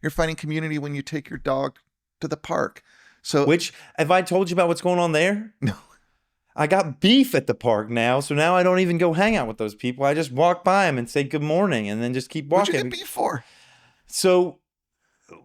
You're finding community when you take your dog to the park. So, Which, have I told you about what's going on there? no. I got beef at the park now, so now I don't even go hang out with those people. I just walk by them and say good morning and then just keep What'd you get walking. beef for? So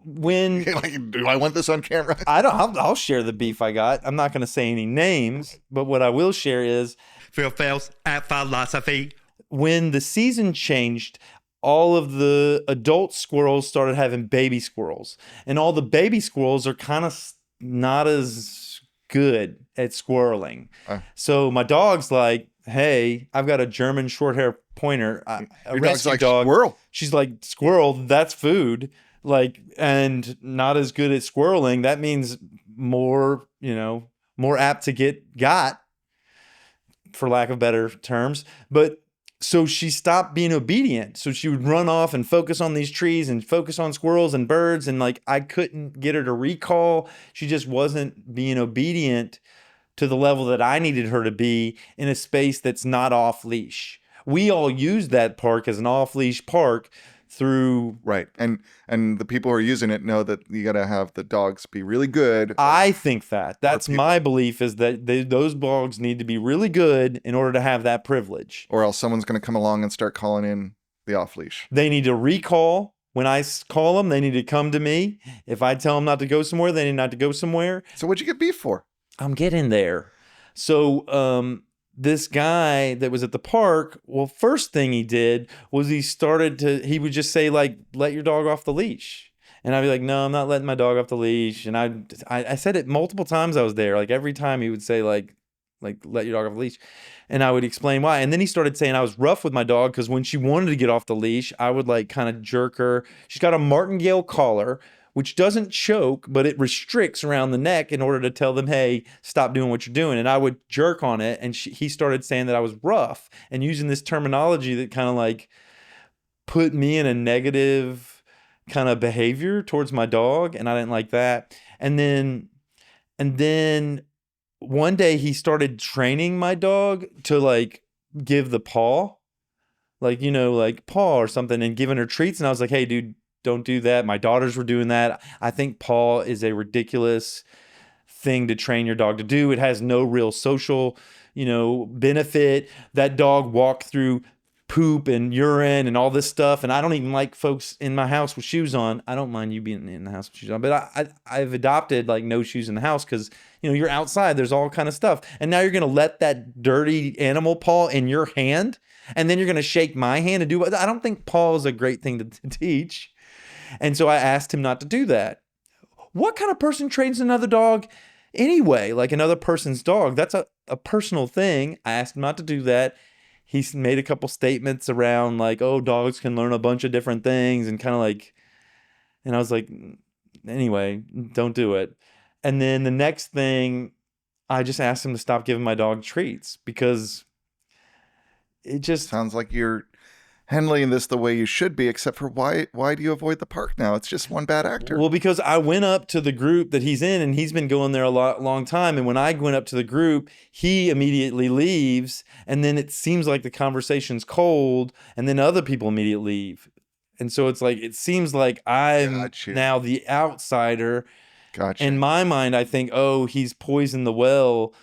when Like, do I want this on camera? I don't, I'll share the beef I got. I'm not going to say any names, but what I will share is Phails at philosophy. when the season changed, all of the adult squirrels started having baby squirrels, and all the baby squirrels are kind of not as good at squirreling. So my dog's like, "Hey, I've got a German short hair pointer, a Your dog's rescue like, dog." squirrel. She's like, "Squirrel, that's food." Like, and not as good at squirreling. That means more, more apt to get got, for lack of better terms. But so she stopped being obedient. So she would run off and focus on these trees and focus on squirrels and birds. And like, I couldn't get her to recall. She just wasn't being obedient to the level that I needed her to be in a space that's not off leash. We all use that park as an off leash park through. Right. And the people who are using it know that you got to have the dogs be really good. I think that's my belief, is that those dogs need to be really good in order to have that privilege. Or else someone's going to come along and start calling in the off leash. They need to recall. When I call them, they need to come to me. If I tell them not to go somewhere, they need not to go somewhere. So what'd you get beef for? I'm getting there. So this guy that was at the park, well, first thing he did was he would just say, like, let your dog off the leash. And I'd be like, no, I'm not letting my dog off the leash. And I said it multiple times I was there. Like every time he would say like let your dog off the leash. And I would explain why. And then he started saying I was rough with my dog because when she wanted to get off the leash, I would like kind of jerk her. She's got a martingale collar, which doesn't choke, but it restricts around the neck in order to tell them, hey, stop doing what you're doing. And I would jerk on it. And he started saying that I was rough and using this terminology that kind of like put me in a negative kind of behavior towards my dog. And I didn't like that. And then one day he started training my dog to like give the paw, like, like paw or something, and giving her treats. And I was like, hey, dude, don't do that. My daughters were doing that. I think paw is a ridiculous thing to train your dog to do. It has no real social, benefit. That dog walked through poop and urine and all this stuff. And I don't even like folks in my house with shoes on. I don't mind you being in the house with shoes on, but I've adopted like no shoes in the house because, you're outside. There's all kind of stuff. And now you're going to let that dirty animal paw in your hand. And then you're going to shake my hand and do what? I don't think paw is a great thing to teach. And so I asked him not to do that. What kind of person trains another dog anyway? Like another person's dog? That's a personal thing. I asked him not to do that. He made a couple statements around like, oh, dogs can learn a bunch of different things and kind of like, and I was like, anyway, don't do it. And then the next thing, I just asked him to stop giving my dog treats because it just sounds like you're handling this the way you should be, except for why do you avoid the park now? It's just one bad actor. Well, because I went up to the group that he's in, and he's been going there a long time. And when I went up to the group, he immediately leaves, and then it seems like the conversation's cold, and then other people immediately leave. And so it's like, it seems like I'm now the outsider. Gotcha. In my mind, I think, oh, he's poisoned the well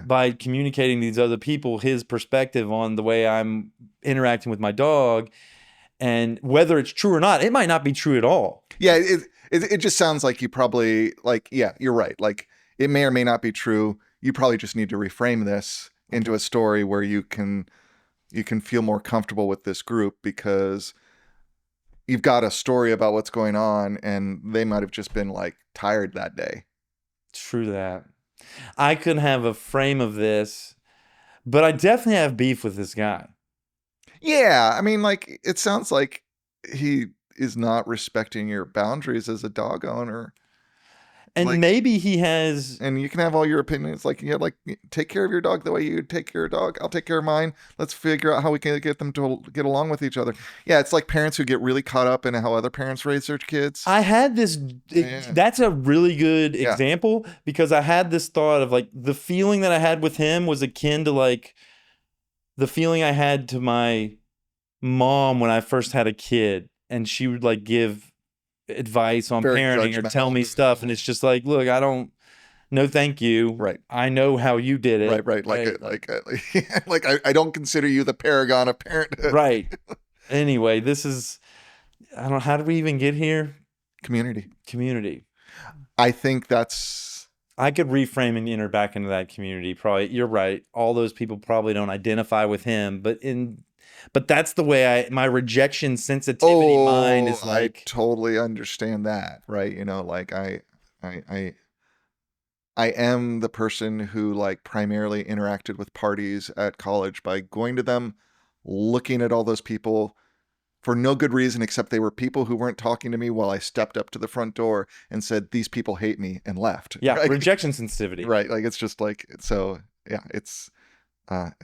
by communicating to these other people his perspective on the way I'm interacting with my dog. And whether it's true or not, it might not be true at all. Yeah, it just sounds like you probably, like, yeah, you're right. Like, it may or may not be true. You probably just need to reframe this into a story where you can feel more comfortable with this group because you've got a story about what's going on and they might have just been like tired that day. True that. I could have a frame of this, but I definitely have beef with this guy. Yeah, I mean, like, it sounds like he is not respecting your boundaries as a dog owner. And like, maybe he has... And you can have all your opinions. Like, like, take care of your dog the way you take care of your dog. I'll take care of mine. Let's figure out how we can get them to get along with each other. Yeah, it's like parents who get really caught up in how other parents raise their kids. I had this... That's a really good example because I had this thought of, like, the feeling that I had with him was akin to, like, the feeling I had to my mom when I first had a kid. And she would, like, give advice on Very parenting or tell me judgmental. stuff, and it's just like, look, I don't. No, thank you. Right. I know how you did it. Right. Right. Like I don't consider you the paragon of parenthood. Right. Anyway, this is. I don't know. How did we even get here? Community. Community. I think that's. I could reframe and enter back into that community. Probably, you're right. All those people probably don't identify with him, but that's the way my rejection sensitivity mind is like. I totally understand that. Right. You know, like I am the person who like primarily interacted with parties at college by going to them, looking at all those people for no good reason except they were people who weren't talking to me while I stepped up to the front door and said, "These people hate me," and left. Yeah, right? rejection sensitivity. Right. Like it's just like, so yeah, it's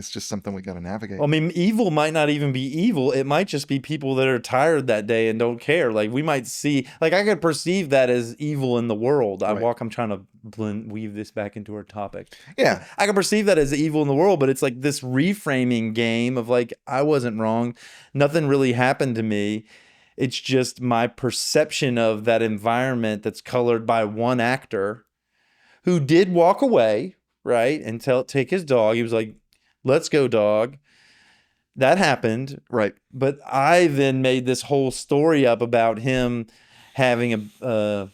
just something we got to navigate. Well, I mean, evil might not even be evil. It might just be people that are tired that day and don't care. Like we might see, like I could perceive that as evil in the world. I'm trying to weave this back into our topic. Yeah. I can perceive that as evil in the world, but it's like this reframing game of like, I wasn't wrong. Nothing really happened to me. It's just my perception of that environment that's colored by one actor who did walk away, right? And take his dog. He was like, "Let's go, dog." That happened. Right. But I then made this whole story up about him having a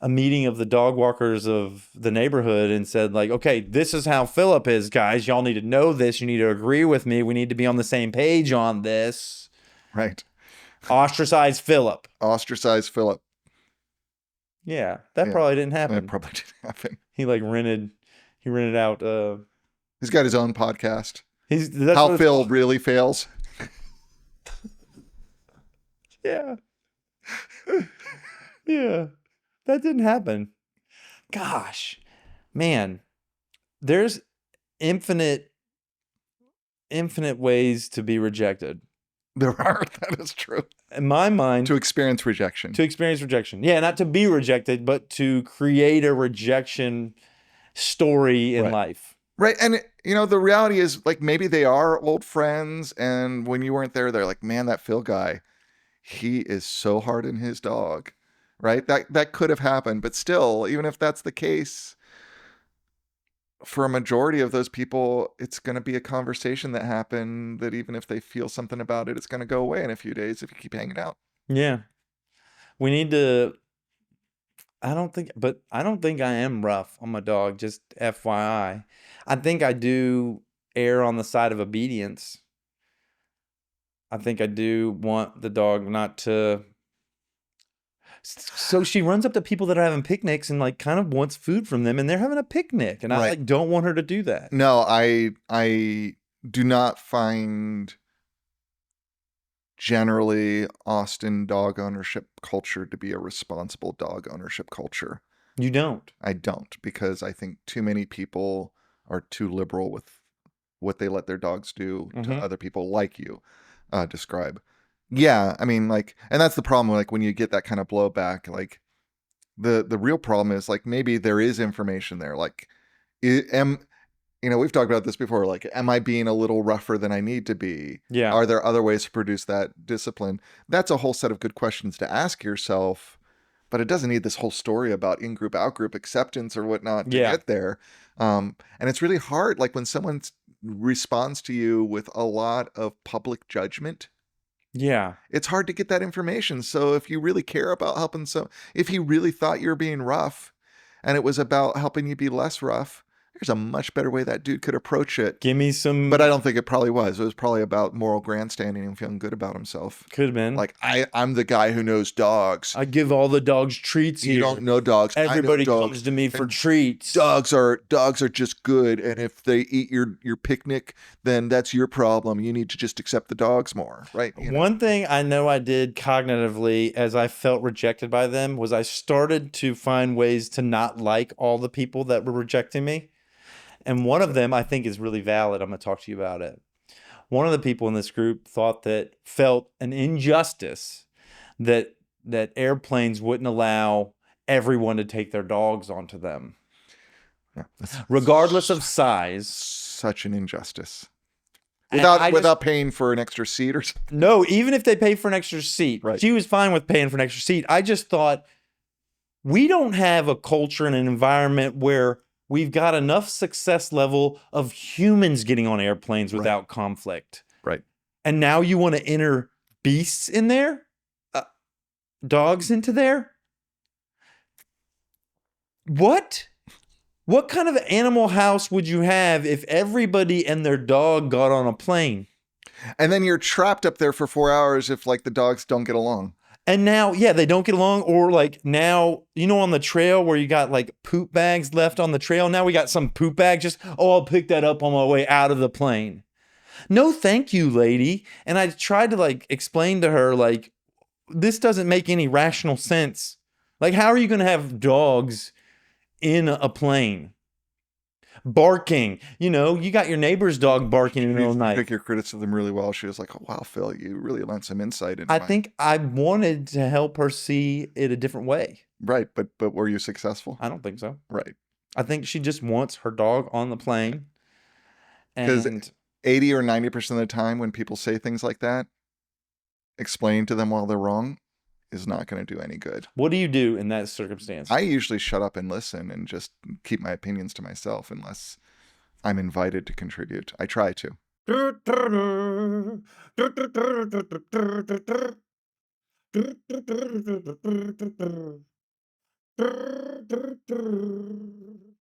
meeting of the dog walkers of the neighborhood and said like, "Okay, this is how Philip is, guys. Y'all need to know this. You need to agree with me. We need to be on the same page on this." Right. Ostracize Philip. Ostracize Philip. Yeah, that probably didn't happen. That probably didn't happen. He like rented out He's got his own podcast. That's How Phil Really Fails. Yeah. Yeah. That didn't happen. Gosh. Man. There's infinite ways to be rejected. There are. That is true. In my mind. To experience rejection. To experience rejection. Yeah, not to be rejected, but to create a rejection story in life. Right. And, you know, the reality is like maybe they are old friends. And when you weren't there, they're like, "Man, that Phil guy, he is so hard on his dog." Right. That could have happened. But still, even if that's the case, for a majority of those people, it's going to be a conversation that happened that even if they feel something about it, it's going to go away in a few days if you keep hanging out. Yeah. We need to. I don't think I am rough on my dog, just FYI. I think I do err on the side of obedience. I think I do want the dog not to. So she runs up to people that are having picnics and like kind of wants food from them, and they're having a picnic, and I like don't want her to do that. No, I do not find generally Austin dog ownership culture to be a responsible dog ownership culture. You don't? I don't, because I think too many people are too liberal with what they let their dogs do to other people like you describe. Yeah, I mean, like, and that's the problem, like, when you get that kind of blowback, like, the real problem is, like, maybe there is information there, like, you know, we've talked about this before, like, am I being a little rougher than I need to be? Yeah. Are there other ways to produce that discipline? That's a whole set of good questions to ask yourself, but it doesn't need this whole story about in-group, out-group acceptance or whatnot to get there. And it's really hard, like, when someone responds to you with a lot of public judgment. Yeah. It's hard to get that information. So if you really care about helping if he really thought you were being rough and it was about helping you be less rough, there's a much better way that dude could approach it. Give me some. But I don't think it probably was. It was probably about moral grandstanding and feeling good about himself. Could have been. Like, I'm the guy who knows dogs. I give all the dogs treats here. You don't know dogs. Everybody I know dogs. comes to me for treats. Dogs are just good, and if they eat your picnic, then that's your problem. You need to just accept the dogs more, right? You know? One thing I know I did cognitively as I felt rejected by them was I started to find ways to not like all the people that were rejecting me. And one of them I think is really valid. I'm going to talk to you about it. One of the people in this group felt an injustice that airplanes wouldn't allow everyone to take their dogs onto them. Yeah, regardless of size. Such an injustice. And I just- without paying for an extra seat or something. no, even if they pay for an extra seat, Right. she was fine with paying for an extra seat. I just thought we don't have a culture and an environment where we've got enough success level of humans getting on airplanes without conflict. Right. And now you want to enter beasts in there? Dogs into there? What? What kind of animal house would you have if everybody and their dog got on a plane? And then you're trapped up there for 4 hours if like the dogs don't get along. And now, yeah, they don't get along. Or like now, you know, on the trail where you got like poop bags left on the trail. Now we got some poop bag. Just, oh, I'll pick that up on my way out of the plane. No, thank you, lady. And I tried to like explain to her, like, this doesn't make any rational sense. Like, how are you going to have dogs in a plane? Barking, you know, you got your neighbor's dog barking in the middle of the You night. took your criticism really well. She was like, oh, wow, Phil, you really lent some insight into I my-" think I wanted to help her see it a different way. Right, but were you successful? I don't think so. Right. I think she just wants her dog on the plane. 'Cause And 80 or 90% of the time when people say things like that, explaining to them while they're wrong is not going to do any good. what do you do in that circumstance? I usually shut up and listen and just keep my opinions to myself unless I'm invited to contribute. I try to.